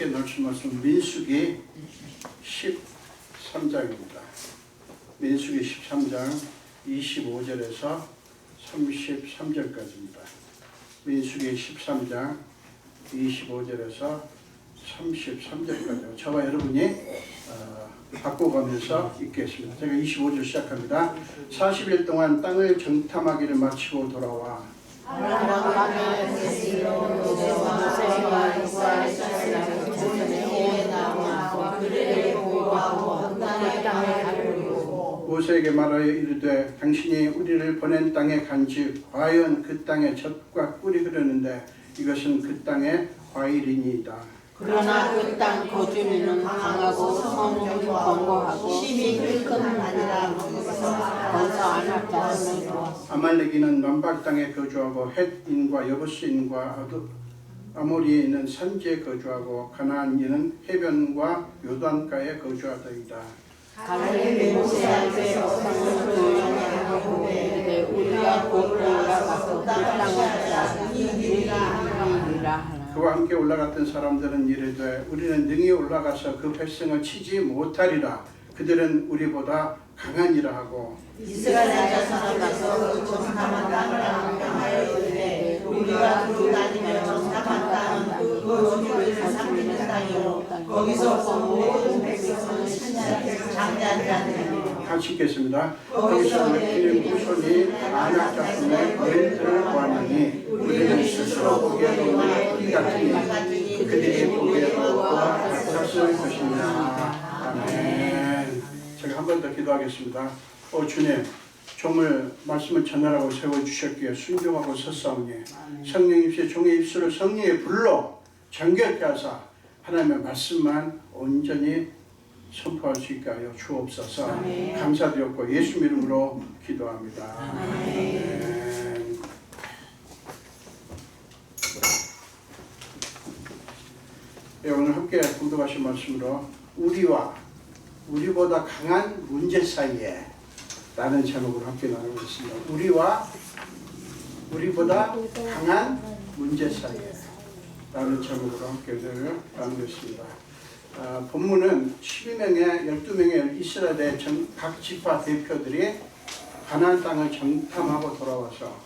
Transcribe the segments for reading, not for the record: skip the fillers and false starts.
함께 나눌 말씀 민수기 13장입니다. 민수기 13장 25절에서 33절까지입니다. 민수기 13장 25절에서 33절까지 저와 여러분이 바꿔가면서 읽겠습니다. 제가 25절 시작합니다. 40일 동안 땅을 정탐하기를 마치고 돌아와 모세에게 말하여 이르되 당신이 우리를 보낸 땅에 간즉 과연 그 땅에 젖과 꿀이 흐르는데 이것은 그 땅의 과일이니이다. 그러나 그 땅 거주민은 강하고 성은 견고하고 심히 큰 아니라 거기서 안할 자손을 두었어. 아말렉인은 남방 땅에 거주하고 헷인과 여부스인과 아모리인은 산지에 거주하고 가나안인은 해변과 요단가에 거주하더이다. 갈렙이 모세 앞에 어성을 조용히 하고 이르되 우리가 곧 올라가서 그 땅을 이기리라 하라. 그와 함께 올라갔던 사람들은 이르되 우리는 능히 올라가서 그 백성을 치지 못하리라. 그들은 우리보다 강하니라 하고 이스라엘 자손에게서 그 정탐한 땅을 명하여 이르되 우리가 두루 다니며 정탐한 땅은 그 거주민을 삼키는 땅이요 거기서 모든 백성은 장대한 자들이니 같이 읽겠습니다. 거기서 우리는 후손이 안악 자손의 거인들을 보았느니 우리는 스스로 보기에도 우리 같으니 그들이 보기에도 그와 같았을 것입니다. 아멘. 제가 한 번 더 기도하겠습니다. 주님, 종을 말씀을 전하라고 세워주셨기에 순종하고 섰사오니 성령님의 종의 입술을 성령의 불로 정결케 하사 하나님의 말씀만 온전히 선포할 수 있게 하여 주옵소서. 아멘. 감사드렸고 예수 이름으로 기도합니다. 아멘. 네, 오늘 함께 공독하신 말씀으로 우리보다 강한 문제 사이에 라는 제목으로 함께 나누고 있습니다. 우리보다 강한 문제 사이에 라는 제목으로 함께 나누고 있습니다. 본문은 12명의 이스라엘의 각 지파 대표들이 가나안 땅을 정탐하고 돌아와서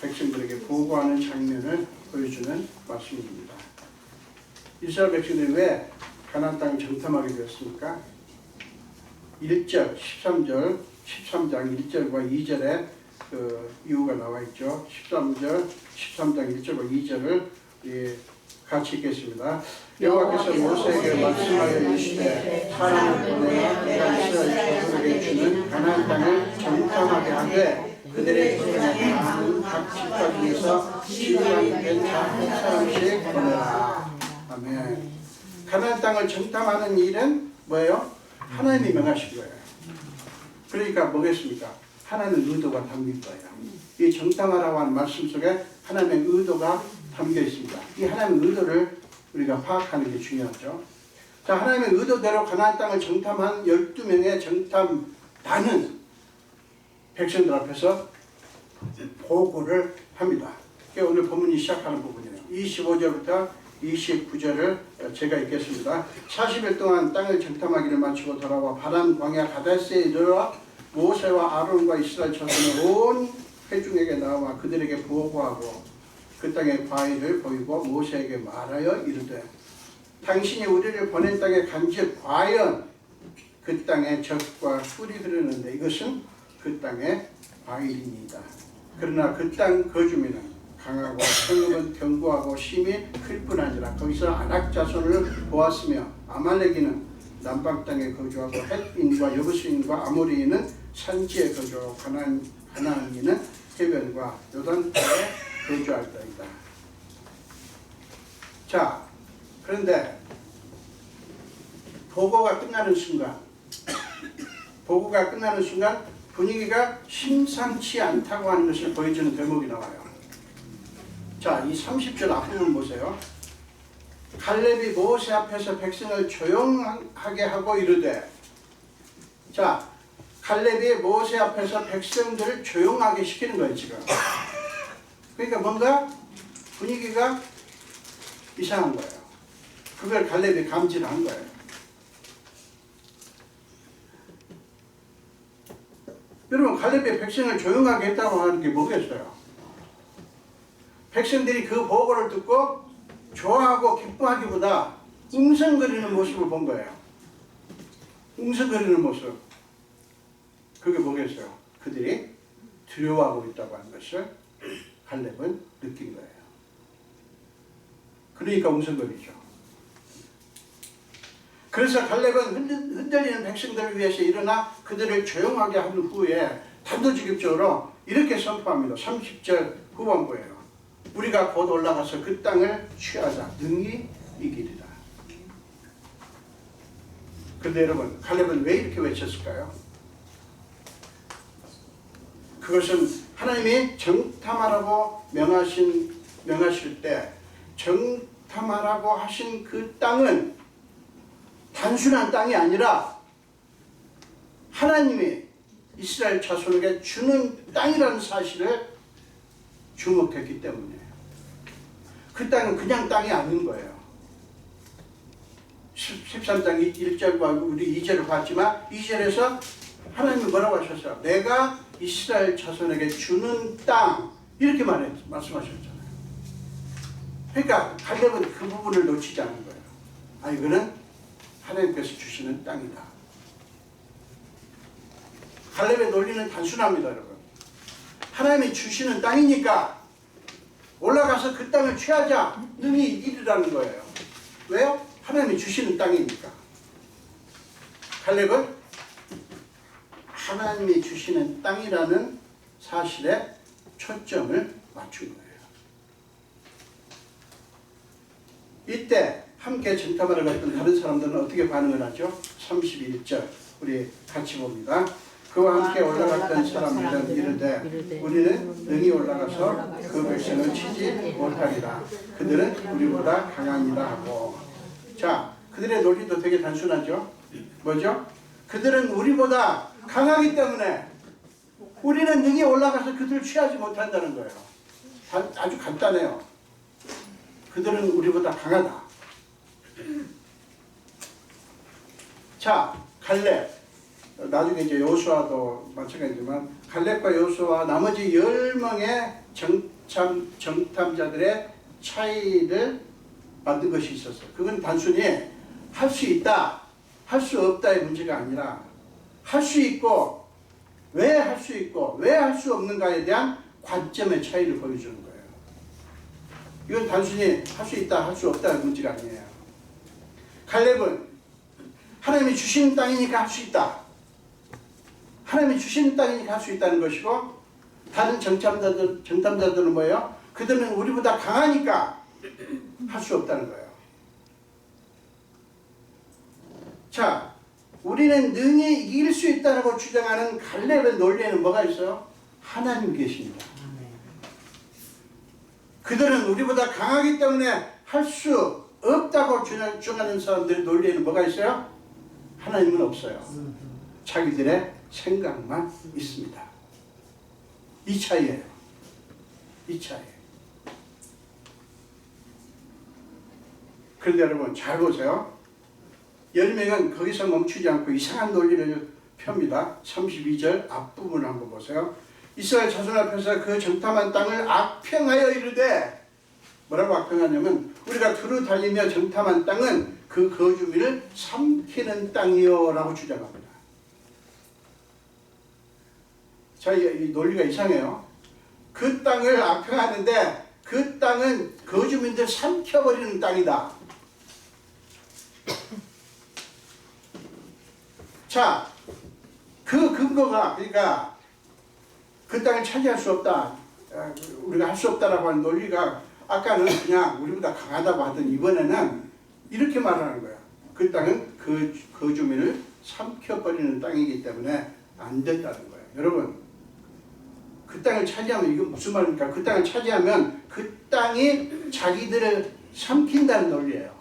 백성들에게 보고하는 장면을 보여주는 말씀입니다. 이스라엘 백성들이 왜 가나안 땅을 정탐하게 되었습니까? 1절, 13장 1절과 2절에 그 이유가 나와 있죠. 13장 1절과 2절을 같이 읽겠습니다. 여호와께서 모세에게 말씀하여 이르시되 사람을 보내어 내가 이스라엘 자손에게 주는 가나안 땅을 정탐하게 하되 그들의 조상의 각 지파 중에서 12만 된 자 한 사람씩 보내라. 아멘. 가나안 땅을 정탐하는 일은 뭐예요? 하나님이 명하신 거예요. 그러니까 뭐겠습니까? 하나님의 의도가 담긴 거예요. 이 정탐하라고 하는 말씀 속에 하나님의 의도가 담겨 있습니다. 이 하나님의 의도를 우리가 파악하는 게 중요하죠. 자, 하나님의 의도대로 가나안 땅을 정탐한 12명의 정탐단은 백성들 앞에서 보고를 합니다. 오늘 본문이 시작하는 부분이에요. 25절부터 29절을 제가 읽겠습니다. 40일 동안 땅을 정탐하기를 마치고 돌아와 바람 광야 가데스에 이르러 모세와 아론과 이스라엘 자손의 온 회중에게 나와 그들에게 보고하고 그 땅의 과일을 보이고 모세에게 말하여 이르되 당신이 우리를 보낸 땅에 간즉 과연 그 땅에 젖과 꿀이 흐르는데 이것은 그 땅의 과일이니이다. 그러나 그 땅 거주민은 강하고 성읍은 견고하고 심히 클 뿐 아니라 거기서 안악 자손을 보았으며 아말렉인은 남방 땅에 거주하고 헷인과 여부스인과 아모리인은 산지에 거주하고 가나안인은 해변과 요단가에 거주할더이다. 자, 그런데 보고가 끝나는 순간 분위기가 심상치 않다고 하는 것을 보여주는 대목이 나와요. 자, 이 30절 앞부분 보세요. 갈렙이 모세 앞에서 백성을 조용하게 하고 이르되, 자, 갈렙이 모세 앞에서 백성들을 조용하게 시키는 거예요, 지금. 그러니까 뭔가 분위기가 이상한 거예요. 그걸 갈렙이 감지를 한 거예요. 여러분, 갈렙이 백성을 조용하게 했다고 하는 게 뭐겠어요? 백성들이 그 보고를 듣고 좋아하고 기뻐하기보다 웅성거리는 모습을 본 거예요. 웅성거리는 모습. 그게 뭐겠어요? 그들이 두려워하고 있다고 하는 것을 갈렙은 느낀 거예요. 그러니까 웅성거리죠. 그래서 갈렙은 흔들리는 백성들을 위해서 일어나 그들을 조용하게 한 후에 단도직입적으로 이렇게 선포합니다. 30절 후반부예요. 우리가 곧 올라가서 그 땅을 취하자. 능히 이기리라. 그런데 여러분, 갈렙은 왜 이렇게 외쳤을까요? 그것은 하나님이 정탐하라고 명하실 때 정탐하라고 하신 그 땅은 단순한 땅이 아니라 하나님이 이스라엘 자손에게 주는 땅이라는 사실을 주목했기 때문이에요. 그 땅은 그냥 땅이 아닌 거예요. 13장 1절과 우리 2절을 봤지만 2절에서 하나님이 뭐라고 하셨어요? 내가 이스라엘 자손에게 주는 땅, 이렇게 말씀하셨잖아요. 그러니까 갈렙은 그 부분을 놓치지 않은 거예요. 아, 이거는 하나님께서 주시는 땅이다. 갈렙의 논리는 단순합니다, 여러분. 하나님이 주시는 땅이니까 올라가서 그 땅을 취하자. 능히 이기리라는 거예요. 왜요? 하나님이 주시는 땅이니까. 갈렙은 하나님이 주시는 땅이라는 사실에 초점을 맞춘 거예요. 이때 함께 정탐하러 갔던 다른 사람들은 어떻게 반응을 하죠? 31절 우리 같이 봅니다. 그와 함께 올라갔던 사람들은 이르되 우리는 능히 올라가서 그 백성을 치지 못하리라. 그들은 우리보다 강하니라 하고. 자, 그들의 논리도 되게 단순하죠. 뭐죠? 그들은 우리보다 강하기 때문에 우리는 능히 올라가서 그들을 취하지 못한다는 거예요. 아주 간단해요. 그들은 우리보다 강하다. 자, 갈렙. 나중에 이제 여호수아도 마찬가지지만 갈렙과 여호수아 나머지 10명의 정탐자들의 차이를 만든 것이 있었어요. 그건 단순히 할 수 있다, 할 수 없다의 문제가 아니라 할 수 있고 왜 할 수 있고 왜 할 수 없는가에 대한 관점의 차이를 보여주는 거예요. 이건 단순히 할 수 있다, 할 수 없다의 문제가 아니에요. 갈렙은 하나님이 주시는 땅이니까 할 수 있다. 하나님이 주시는 땅이니까 할 수 있다는 것이고, 다른 정탐자들은 뭐예요? 그들은 우리보다 강하니까 할 수 없다는 거예요. 자, 우리는 능히 이길 수 있다고 주장하는 갈렙의 논리에는 뭐가 있어요? 하나님 계십니다. 그들은 우리보다 강하기 때문에 할 수 없다고 주장하는 사람들의 논리에는 뭐가 있어요? 하나님은 없어요. 자기들의 생각만 있습니다. 이 차이예요. 이 차이. 그런데 여러분 잘 보세요. 10명은 거기서 멈추지 않고 이상한 논리를 펴니다. 32절 앞부분을 한번 보세요. 이스라엘 자손 앞에서 그 정탐한 땅을 악평하여 이르되, 뭐라고 악평하냐면 우리가 두루 달리며 정탐한 땅은 그 거주민을 삼키는 땅이요 라고 주장합니다. 자, 이 논리가 이상해요. 그 땅을 악평하는데 그 땅은 거주민들 삼켜버리는 땅이다. 자, 그 근거가, 그러니까 그 땅을 차지할 수 없다, 우리가 할 수 없다라고 하는 논리가, 아까는 그냥 우리보다 강하다고 하던 이번에는 이렇게 말하는 거야. 그 땅은 그 거주민을 삼켜버리는 땅이기 때문에 안 된다는 거예요. 여러분, 그 땅을 차지하면 이건 무슨 말입니까? 그 땅을 차지하면 그 땅이 자기들을 삼킨다는 논리예요.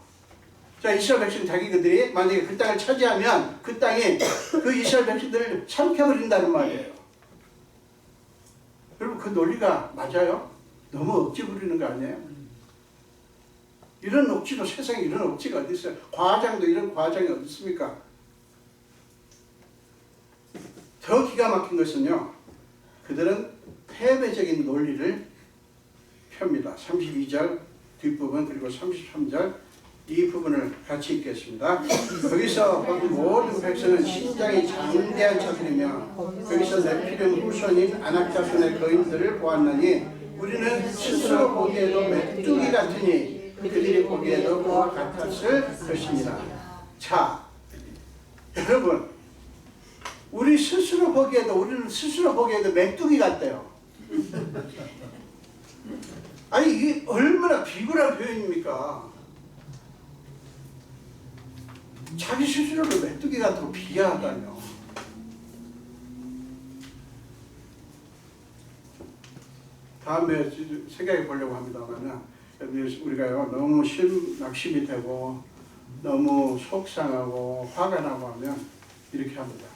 자, 이스라엘 백성 자기들이 만약에 그 땅을 차지하면 그 땅이 그 이스라엘 백성들을 삼켜버린다는 말이에요. 여러분, 그 논리가 맞아요? 너무 억지 부리는 거 아니에요? 이런 억지도 세상에 이런 억지가 어디 있어요? 과장도 이런 과장이 어디 있습니까? 더 기가 막힌 것은요. 그들은 패배적인 논리를 펴니다. 32절 뒷부분 그리고 33절 이 부분을 같이 읽겠습니다. 거기서 본 모든 백성은 신장이 장대한 자들이며 거기서 네피림 후손인 아낙 자손의 거인들을 보았나니 우리는 스스로 보기에도 메뚜기 같으니 그들이 보기에도 그와 같았을 것입니다. 자, 여러분, 우리는 스스로 보기에도 메뚜기 같대요. 아니 이게 얼마나 비굴한 표현입니까? 자기 스스로를 메뚜기 같다고 비하하다뇨. 다음에 생각해 보려고 합니다만 우리가요 너무 낙심이 되고 너무 속상하고 화가 나고 하면 이렇게 합니다.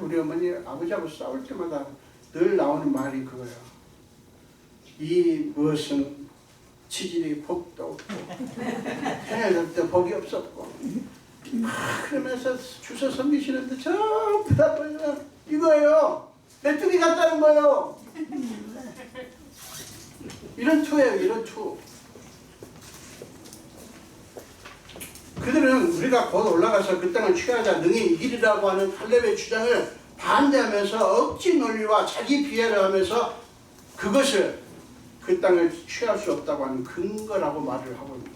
우리 어머니 아버지하고 싸울 때마다 늘 나오는 말이 그거예요. 이 무엇은 치질이 복도 없고 해낼 때 복이 없었고 그러면서 주워 섬기시는데 전부 다 이거예요. 메뚜기 같다는 거예요. 이런 투예요. 이런 투. 그들은 우리가 곧 올라가서 그 땅을 취하자 능히 이기리라고 하는 칼렙의 주장을 반대하면서 억지 논리와 자기 비하를 하면서 그것을 그 땅을 취할 수 없다고 하는 근거라고 말을 하고 있는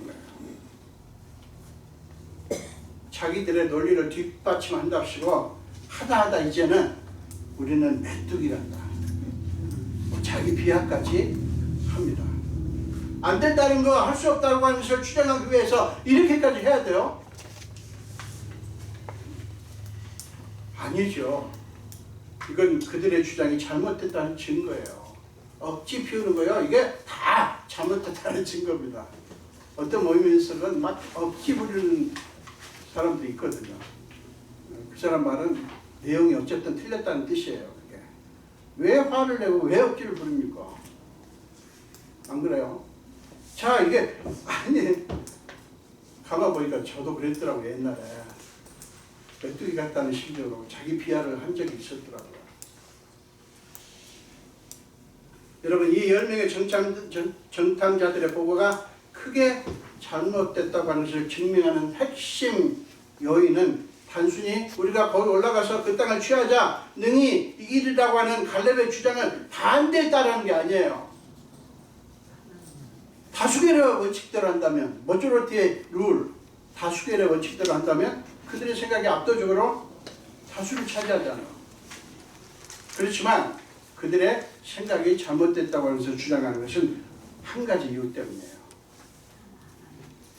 거예요. 자기들의 논리를 뒷받침한답시고 하다 이제는 우리는 메뚜기란다. 자기 비하까지 합니다. 안 된다는 거, 할 수 없다고 하는 것을 주장하기 위해서 이렇게까지 해야 돼요? 아니죠. 이건 그들의 주장이 잘못됐다는 증거예요. 억지 피우는 거요. 이게 다 잘못됐다는 증거입니다. 어떤 모임에서는 막 억지 부리는 사람도 있거든요. 그 사람 말은 내용이 어쨌든 틀렸다는 뜻이에요. 그게. 왜 화를 내고 왜 억지를 부립니까? 안 그래요? 자, 이게 아니 가만 보니까 저도 그랬더라고요. 옛날에 메뚜기 같다는 심정으로 자기 비하를 한 적이 있었더라고요. 여러분, 이 10명의 정탐자들의 보고가 크게 잘못됐다고 하는 것을 증명하는 핵심 요인은 단순히 우리가 거기 올라가서 그 땅을 취하자 능히 이기리라고 하는 갈렙의 주장을 반대했다는 게 아니에요. 다수결의 원칙대로 한다면, 머조리티의 룰, 다수결의 원칙대로 한다면 그들의 생각이 압도적으로 다수를 차지하잖아요. 그렇지만 그들의 생각이 잘못됐다고 하면서 주장하는 것은 한 가지 이유 때문이에요.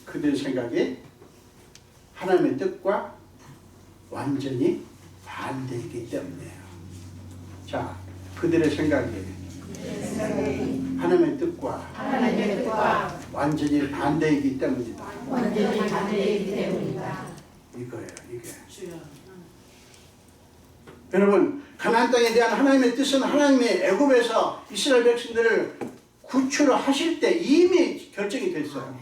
그들의 생각이 하나님의 뜻과 완전히 반대이기 때문이에요. 자, 그들의 생각이 하나님의 뜻과 완전히 반대이기 때문이다. 이거예요, 이게. 여러분, 가나안 땅에 대한 하나님의 뜻은 하나님이 애굽에서 이스라엘 백성들을 구출하실 때 이미 결정이 됐어요.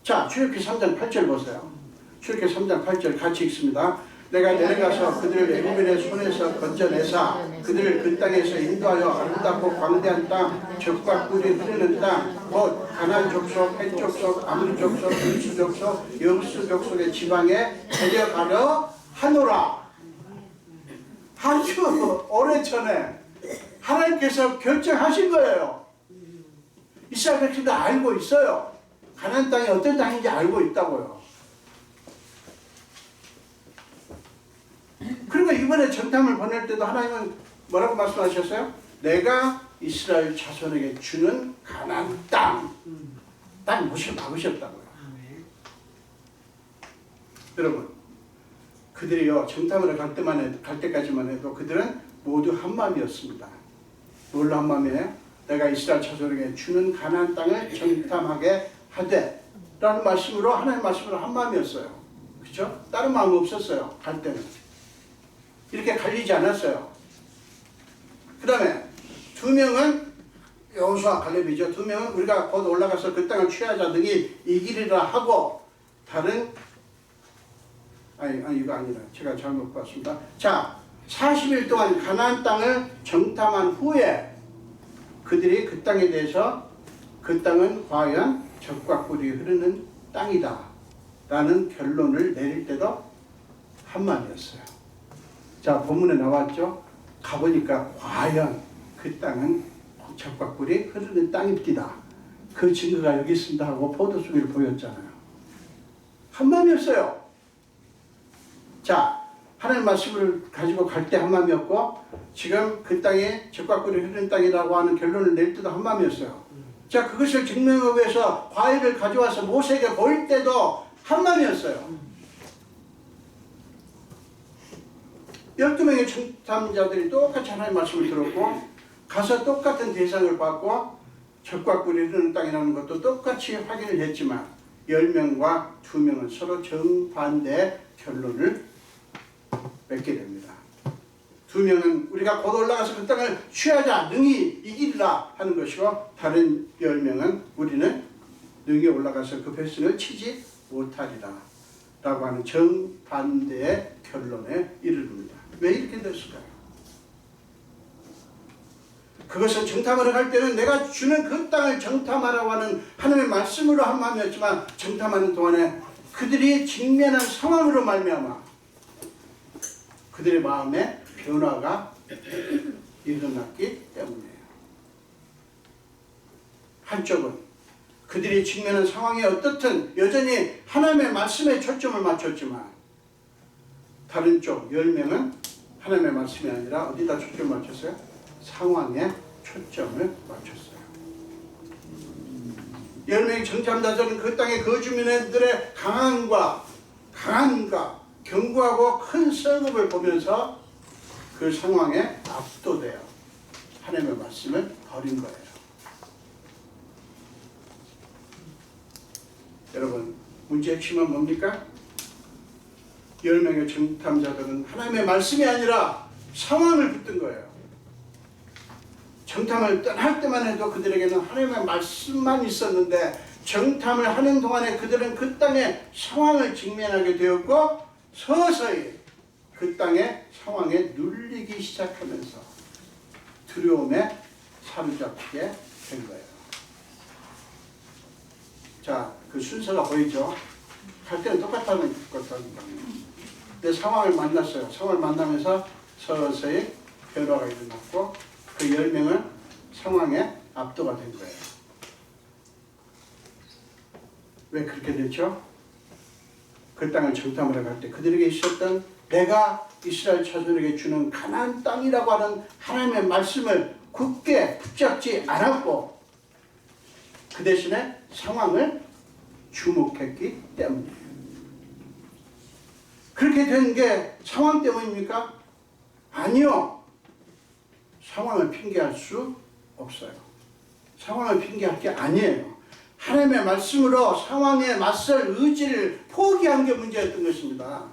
자, 출애굽기 3장 8절 보세요. 출애굽기 3장 8절 같이 읽습니다. 내가 내려가서 그들을 애굽인의 손에서 건져내사 그들을 그 땅에서 인도하여 아름답고 광대한 땅, 젖과 꿀이 흐르는 땅, 곧 가나안 족속, 헷 족속, 아므리 족속, 브리스 족속, 여부스 족속의 지방에 데려가려 하노라. 아주 오래전에 하나님께서 결정하신 거예요. 이스라엘 백성도 알고 있어요. 가나안 땅이 어떤 땅인지 알고 있다고요. 그리고 이번에 정탐을 보낼 때도 하나님은 뭐라고 말씀하셨어요? 내가 이스라엘 자손에게 주는 가나안 땅 못을 막으셨다고요. 여러분, 그들이요 정탐을 갈 때까지만 해도 그들은 모두 한 마음이었습니다. 뭘로 한 마음이에요? 내가 이스라엘 자손에게 주는 가나안 땅을 정탐하게 하되 라는 말씀으로 하나님 말씀으로 한 마음이었어요. 그렇죠? 다른 마음 없었어요. 갈 때는 이렇게 갈리지 않았어요. 그 다음에 두 명은 여호수아 갈렙이죠. 두 명은 우리가 곧 올라가서 그 땅을 취하자 등이 이기리라 하고 다른 아니 이거 아니라 제가 잘못 봤습니다. 자, 40일 동안 가나안 땅을 정탐한 후에 그들이 그 땅에 대해서 그 땅은 과연 젖과 꿀이 흐르는 땅이다 라는 결론을 내릴 때도 한마디였어요. 자, 본문에 나왔죠. 가보니까 과연 그 땅은 젖과 꿀이 흐르는 땅입니다. 그 증거가 여기 있습니다 하고 포도송이를 보였잖아요. 한마디였어요. 자, 하나님 말씀을 가지고 갈 때 한마음이었고 지금 그 땅에 젖과 꿀이 흐르는 땅이라고 하는 결론을 낼 때도 한마음이었어요. 자, 그것을 증명하기 위해서 과일을 가져와서 모세에게 보일 때도 한마음이었어요. 12명의 청탐자들이 똑같이 하나님의 말씀을 들었고 가서 똑같은 대상을 받고 젖과 꿀이 흐르는 땅이라는 것도 똑같이 확인을 했지만 10명과 2명은 서로 정반대의 결론을 맺게 됩니다. 2명은 우리가 곧 올라가서 그 땅을 취하자 능히 이기리라 하는 것이고 다른 10명은 우리는 능히 올라가서 그 백성을 치지 못하리라 라고 하는 정반대의 결론에 이르릅니다. 왜 이렇게 됐을까요? 그것은 정탐하러 갈 때는 내가 주는 그 땅을 정탐하라고 하는 하나님의 말씀으로 한 마음이었지만 정탐하는 동안에 그들이 직면한 상황으로 말미암아 그들의 마음에 변화가 일어났기 때문이에요. 한쪽은 그들이 직면한 상황이 어떻든 여전히 하나님의 말씀에 초점을 맞췄지만 다른 쪽 10명은 하나님의 말씀이 아니라 어디다 초점을 맞췄어요? 상황에 초점을 맞췄어요. 10명의 정탐자들은 그 땅의 거주민들의 강함과 견고하고 큰 성읍을 보면서 그 상황에 압도되어 하나님의 말씀을 버린 거예요. 여러분, 문제의 핵심은 뭡니까? 10명의 정탐자들은 하나님의 말씀이 아니라 상황을 붙든 거예요. 정탐을 떠날 때만 해도 그들에게는 하나님의 말씀만 있었는데 정탐을 하는 동안에 그들은 그 땅의 상황을 직면하게 되었고 서서히 그 땅의 상황에 눌리기 시작하면서 두려움에 사로잡히게 된 거예요. 자, 그 순서가 보이죠? 갈 때는 똑같다는 것입니다. 근데 상황을 만났어요. 상황을 만나면서 서서히 변화가 일어났고 그 10명은 상황에 압도가 된 거예요. 왜 그렇게 됐죠? 그 땅을 정탐하러 갈 때 그들에게 있었던 내가 이스라엘 자손에게 주는 가나안 땅이라고 하는 하나님의 말씀을 굳게 붙잡지 않았고 그 대신에 상황을 주목했기 때문이에요. 그렇게 된 게 상황 때문입니까? 아니요. 상황을 핑계할 수 없어요. 상황을 핑계할 게 아니에요. 하나님의 말씀으로 상황에 맞설 의지를 포기한 게 문제였던 것입니다.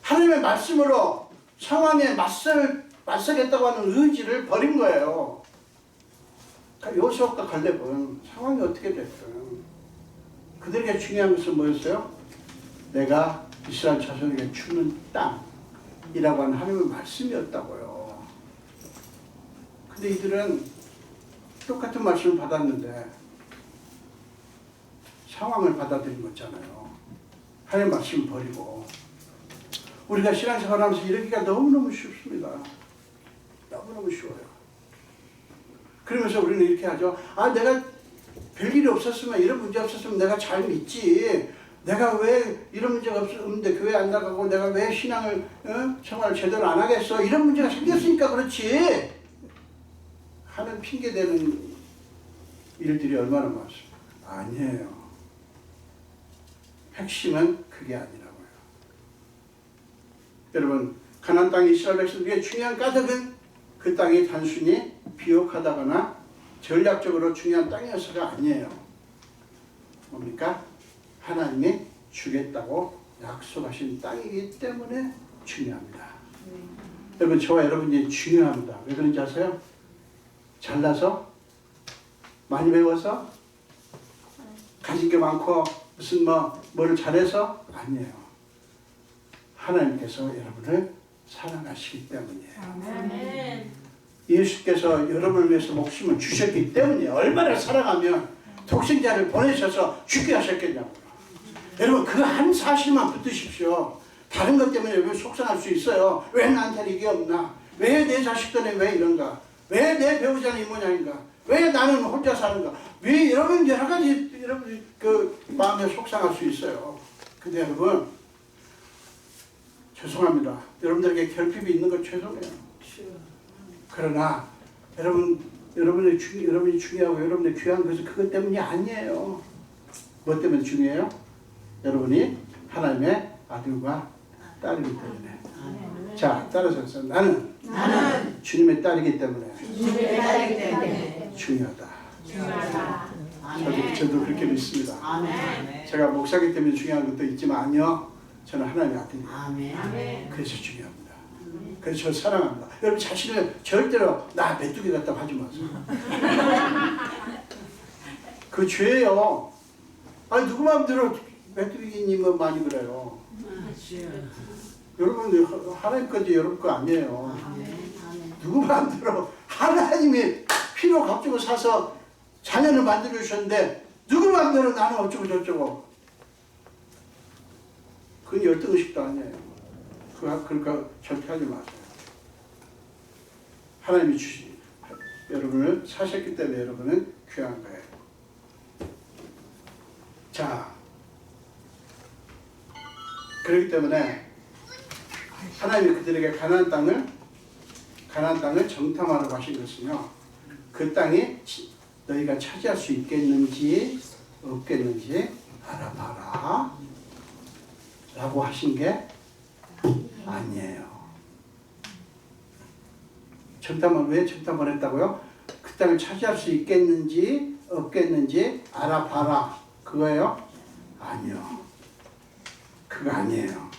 하나님의 말씀으로 상황에 맞서겠다고 하는 의지를 버린 거예요. 여호수아과 갈렙은 상황이 어떻게 됐든 그들에게 중요한 것은 뭐였어요? 내가 이스라엘 자손에게 주는 땅이라고 하는 하나님의 말씀이었다고요. 근데 이들은 똑같은 말씀을 받았는데 상황을 받아들인 거잖아요. 하나님의 말씀을 버리고. 우리가 신앙생활하면서 이러기가 너무너무 쉽습니다. 너무너무 쉬워요. 그러면서 우리는 이렇게 하죠. 아, 내가 별일이 없었으면, 이런 문제 없었으면 내가 잘 믿지. 내가 왜 이런 문제가 없는데 교회 안 나가고 내가 왜 신앙을 생활을 제대로 안 하겠어. 이런 문제가 생겼으니까 그렇지. 하는 핑계대는 일들이 얼마나 많습니까? 아니에요. 핵심은 그게 아니라고요. 여러분, 가나안 땅의 이스라엘 백성들에게 중요한 까닭은 그 땅이 단순히 비옥하다거나 전략적으로 중요한 땅이어서가 아니에요. 뭡니까? 하나님이 주겠다고 약속하신 땅이기 때문에 중요합니다. 여러분, 저와 여러분이 중요합니다. 왜 그런지 아세요? 잘나서 많이 배워서? 가진 게 많고 무슨 뭐를 잘해서? 아니에요. 하나님께서 여러분을 사랑하시기 때문이에요. 아멘. 예수께서 여러분을 위해서 목숨을 주셨기 때문이에요. 얼마나 사랑하면 독생자를 보내셔서 죽게 하셨겠냐고요. 여러분 그 한 사실만 붙드십시오. 다른 것 때문에 왜 속상할 수 있어요? 왜 나한테 이게 없나? 왜 내 자식들은 왜 이런가? 왜 내 배우자는 이 모양인가? 왜 나는 혼자 사는가? 왜 여러분 여러 가지 여러분 그 마음에 속상할 수 있어요. 근데 여러분 죄송합니다. 여러분들에게 결핍이 있는 건 죄송해요. 그러나 여러분이 중요하고 여러분의 귀한 것은 그것 때문이 아니에요. 뭐 때문에 중요해요? 여러분이 하나님의 아들과 딸이기 때문에. 자, 따라서 나는 주님의 딸이기 때문에 주님의 딸이기 때문에 중요하다. 중요하다. 저도 그렇게 믿습니다. 아멘. 제가 목사기 때문에 중요한 것도 있지만 아니요. 저는 하나님의 아들이에요. 아멘. 그래서 중요합니다. 그래서 저 사랑합니다. 여러분 자신을 절대로 나 메뚜기 같다고 하지 마세요. 그 죄예요. 아니 누구 마음대로 메뚜기님은 많이 그래요. 여러분 하나님 건지 여러분 거 아니에요. 누구 마음대로 하나님이 피로 값주고 사서 자녀를 만들어 주셨는데 누구 마음대로 나는 어쩌고 저쩌고. 그건 열등의식도 아니에요. 그러니까 절대 하지 마세요. 하나님이 여러분을 사셨기 때문에 여러분은 귀한 거예요. 자, 그렇기 때문에 하나님이 그들에게 가나안 땅을 정탐하라고 하신 것은요. 그 땅이 너희가 차지할 수 있겠는지 없겠는지 알아봐라 라고 하신 게 아니에요. 왜 정탐을 했다고요? 그 땅을 차지할 수 있겠는지 없겠는지 알아봐라 그거예요? 아니요. 그거 아니에요.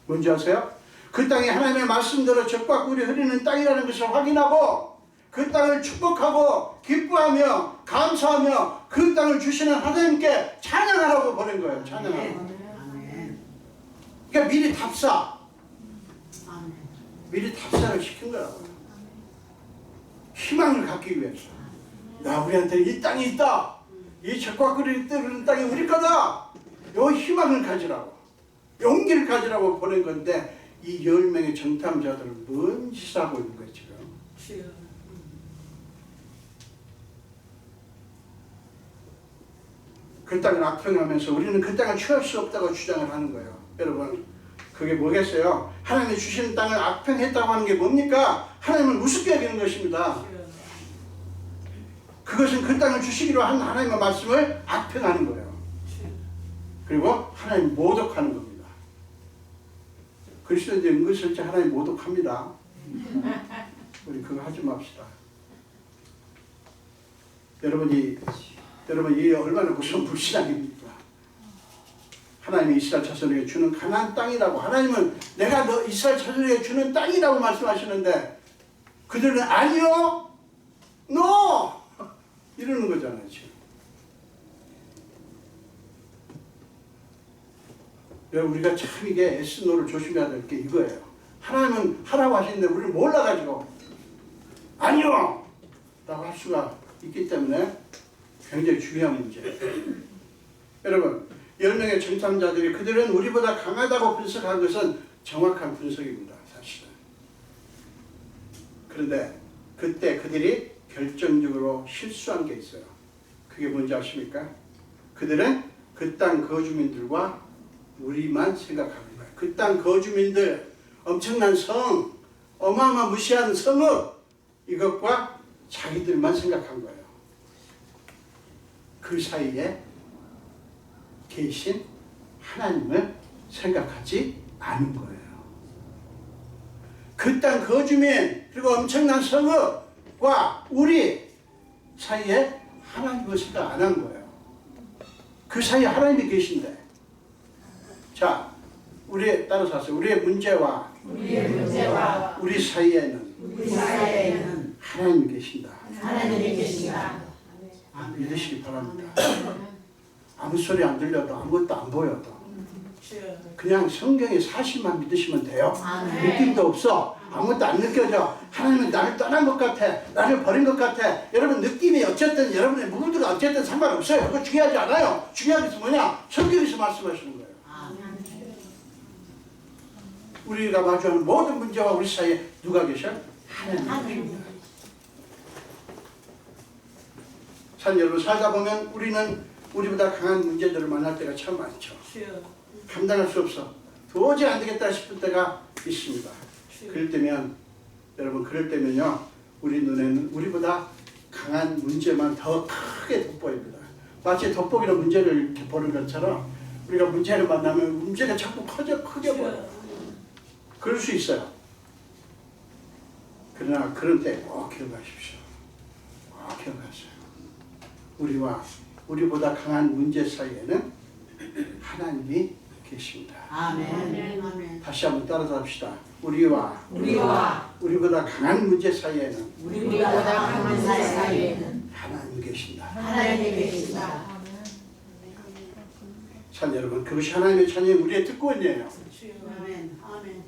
뭔지 아세요? 그 땅이 하나님의 말씀대로 젖과 꿀이 흐르는 땅이라는 것을 확인하고 그 땅을 축복하고 기뻐하며 감사하며 그 땅을 주시는 하나님께 찬양하라고 보낸 거예요. 찬양하라고. 그러니까 미리 답사를 시킨 거라고요. 희망을 갖기 위해서. 우리한테 이 땅이 있다. 이 젖과 꿀이 흐르는 땅이 우리 거다. 요 희망을 가지라고. 용기를 가지라고 보낸 건데 이 10명의 정탐자들은 뭔 짓을 하고 있는 거예요 지금. 그 땅을 악평하면서 우리는 그 땅을 취할 수 없다고 주장을 하는 거예요. 여러분 그게 뭐겠어요? 하나님이 주시는 땅을 악평했다고 하는 게 뭡니까? 하나님을 우습게 여기는 것입니다. 그것은 그 땅을 주시기로 한 하나님의 말씀을 악평하는 거예요. 그리고 하나님 모독하는 겁니다. 그리스도인들 은근슬쩍 하나님 모독합니다. 우리 그거 하지 맙시다. 여러분 이 얼마나 무서운 불신앙입니까? 하나님이 이스라엘 자손에게 주는 가나안 땅이라고, 하나님은 내가 너 이스라엘 자손에게 주는 땅이라고 말씀하시는데 그들은 아니요, NO 이러는 거잖아요 지금. 우리가 참 이게 SNO를 조심해야 될 게 이거예요. 하나님은 하라고 하시는데 우리를 몰라가지고 아니요 라고 할 수가 있기 때문에 굉장히 중요한 문제예요. 여러분 10명의 정탐자들이 그들은 우리보다 강하다고 분석한 것은 정확한 분석입니다. 사실은. 그런데 그때 그들이 결정적으로 실수한 게 있어요. 그게 뭔지 아십니까? 그들은 그 땅 거주민들과 우리만 생각하는 거예요. 그 땅 거주민들, 엄청난 성, 어마어마 무시한 성읍, 이것과 자기들만 생각한 거예요. 그 사이에 계신 하나님을 생각하지 않은 거예요. 그 땅 거주민 그리고 엄청난 성읍과 우리 사이에 하나님을 생각 안 한 거예요. 그 사이에 하나님이 계신데, 자, 따라서 하세요. 우리의 문제와 우리 사이에는 우리 사이에는 하나님이 계신다. 하나님이 계신다. 믿으시기 바랍니다. 아무 소리 안 들려도 아무것도 안 보여도 주여. 그냥 성경의 사실만 믿으시면 돼요. 아멘. 느낌도 없어. 아무것도 안 느껴져. 하나님은 나를 떠난 것 같아. 나를 버린 것 같아. 여러분 느낌이 어쨌든 여러분의 무구두가 어쨌든 상관없어요. 그거 중요하지 않아요. 중요한 것은 뭐냐? 성경에서 말씀하시는 거예요. 우리가 마주하는 모든 문제와 우리 사이에 누가 계셔? 하나님. 참 여러분 살다 보면 우리는 우리보다 강한 문제들을 만날 때가 참 많죠. 주여. 감당할 수 없어. 도저히 안 되겠다 싶을 때가 있습니다. 그럴 때면 여러분 그럴 때면요 우리 눈에는 우리보다 강한 문제만 더 크게 돋보입니다. 마치 돋보기로 문제를 이렇게 보는 것처럼 우리가 문제를 만나면 문제가 자꾸 크게 보여요. 그럴 수 있어요. 그러나 그런 때 꼭 기억하십시오. 꼭 기억하세요. 우리와 우리보다 강한 문제 사이에는 하나님이 계십니다. 아멘. 다시 한번 따라서 합시다. 우리와 우리보다 강한 문제 사이에는 우리보다 강한 사이에는 하나님 계신다. 하나님이 계신다. 참 여러분 그것이 하나님의 찬양이 우리의 특권이에요. 주여. 아멘.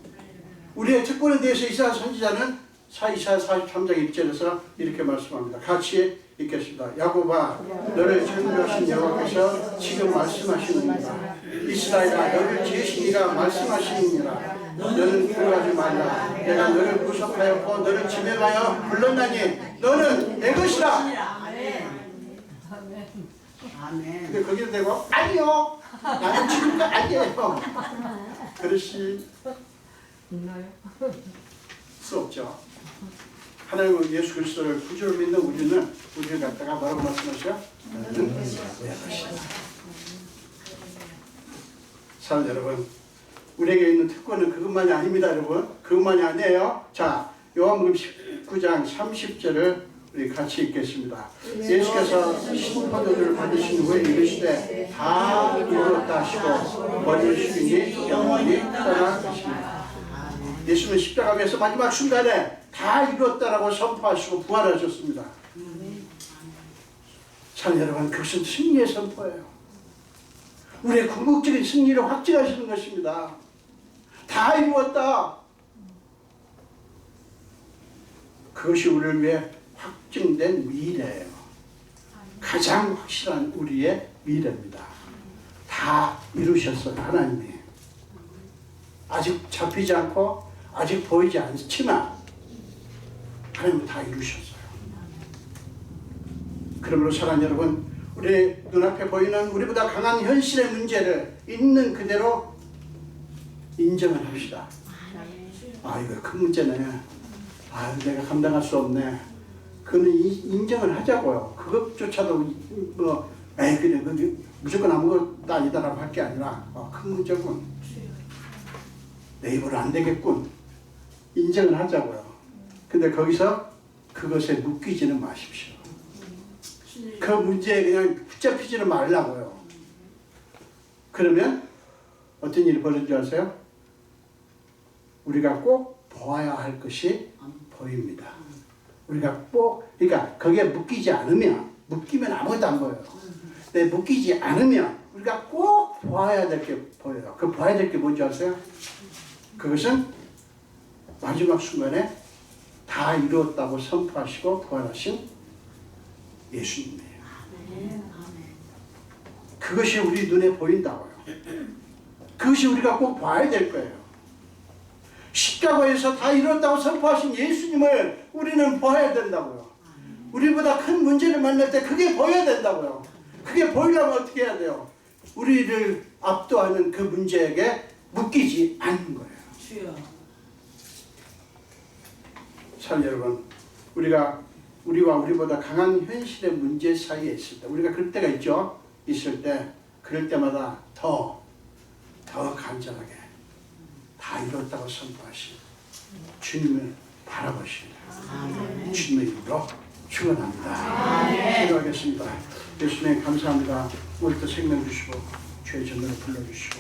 우리의 특권에 대해서 이사야 선지자는 이사야 43장 1절에서 이렇게 말씀합니다. 같이 읽겠습니다. 야곱아 너를 창조하신 여호와께서 지금 말씀하시느니라. 이스라엘아 너를 지으신 이가 말씀하시느니라. 너는 두려워하지 말라. 내가 너를 구속하였고 너를 지명하여 불렀나니 너는 내 것이라. 아멘. 근데 거기도 되고 아니요 나는 지금도 아니에요. 그릇이 수 없죠. 하나님은 예수 그리스도를 구주로 믿는 우리를 갖다가 뭐라고 말씀하셔요? 나는 내 것이다. 사랑 여러분, 우리에게 있는 특권은 그것만이 아닙니다, 여러분. 그것만이 아니에요. 자, 요한복음 19장 30절을 우리 같이 읽겠습니다. 예수께서 신포도주를 받으신 후에 이르시되 다 이루었다 하시고 머리를 숙이니 영원히 떠나가십니다. 예수는 십자가 위에서 마지막 순간에 다 이루었다라고 선포하시고 부활하셨습니다. 참 여러분 그것은 승리의 선포예요. 우리의 궁극적인 승리를 확증하시는 것입니다. 다 이루었다. 그것이 우리를 위해 확증된 미래예요. 가장 확실한 우리의 미래입니다. 다 이루셨어요. 하나님이. 아직 잡히지 않고 아직 보이지 않지만 하나님은 다 이루셨어요. 그러므로 사랑하는 여러분, 우리 눈앞에 보이는 우리보다 강한 현실의 문제를 있는 그대로 인정을 합시다. 아 이거 큰 문제네. 아 내가 감당할 수 없네. 그거는 인정을 하자고요. 그것조차도 뭐 에이 그래 무조건 아무것도 아니다라고 할 게 아니라 큰 문제군. 내 입으로 안 되겠군. 인정을 하자고요. 근데 거기서 그것에 묶이지는 마십시오. 그 문제에 그냥 붙잡히지는 말라고요. 그러면 어떤 일이 벌어질 줄 아세요? 우리가 꼭 보아야 할 것이 보입니다. 우리가 꼭 그러니까 거기에 묶이지 않으면 묶이면 아무것도 안 보여요. 근데 묶이지 않으면 우리가 꼭 보아야 될 게 보여요. 그 보아야 될 게 뭔지 아세요? 그것은 마지막 순간에 다 이루었다고 선포하시고 부활하신 예수님이에요. 그것이 우리 눈에 보인다고요. 그것이 우리가 꼭 봐야 될 거예요. 십자가에서 다 이뤘다고 선포하신 예수님을 우리는 봐야 된다고요. 우리보다 큰 문제를 만날 때 그게 보여야 된다고요. 그게 보이려면 어떻게 해야 돼요? 우리를 압도하는 그 문제에게 묶이지 않는 거예요. 주여. 참 여러분, 우리와 우리보다 강한 현실의 문제 사이에 있을 때, 우리가 그럴 때가 있죠. 있을 때, 그럴 때마다 더 간절하게 다 이뤘다고 선포하신 주님을 바라보십니다. 주님의 이름으로 축원합니다. 기도하겠습니다. 예수님 감사합니다. 오늘도 생명 주시고 죄의 전도를 불러주시고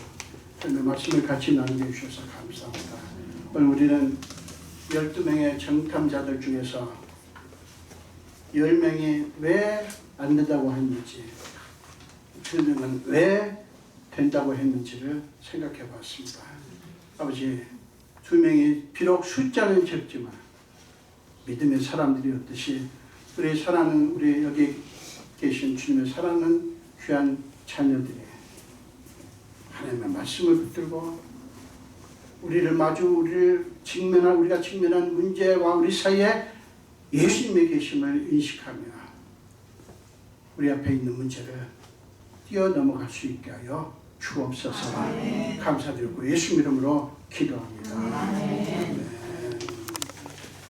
오늘 말씀을 같이 나누게 해주셔서 감사합니다. 오늘 우리는 12명의 정탐자들 중에서 10명이 왜 안 된다고 했는지, 그러면 왜 된다고 했는지를 생각해 봤습니다. 아버지, 두 명이 비록 숫자는 적지만 믿음의 사람들이었듯이 우리 사랑하는, 우리 여기 계신 주님의 사랑하는 귀한 자녀들이 하나님의 말씀을 붙들고 우리가 직면한 문제와 우리 사이에 예수님의 계심을 인식하며 우리 앞에 있는 문제를 뛰어넘어갈 수 있게 하여 주옵소서. 감사드리고 예수 이름으로 기도합니다. 아멘.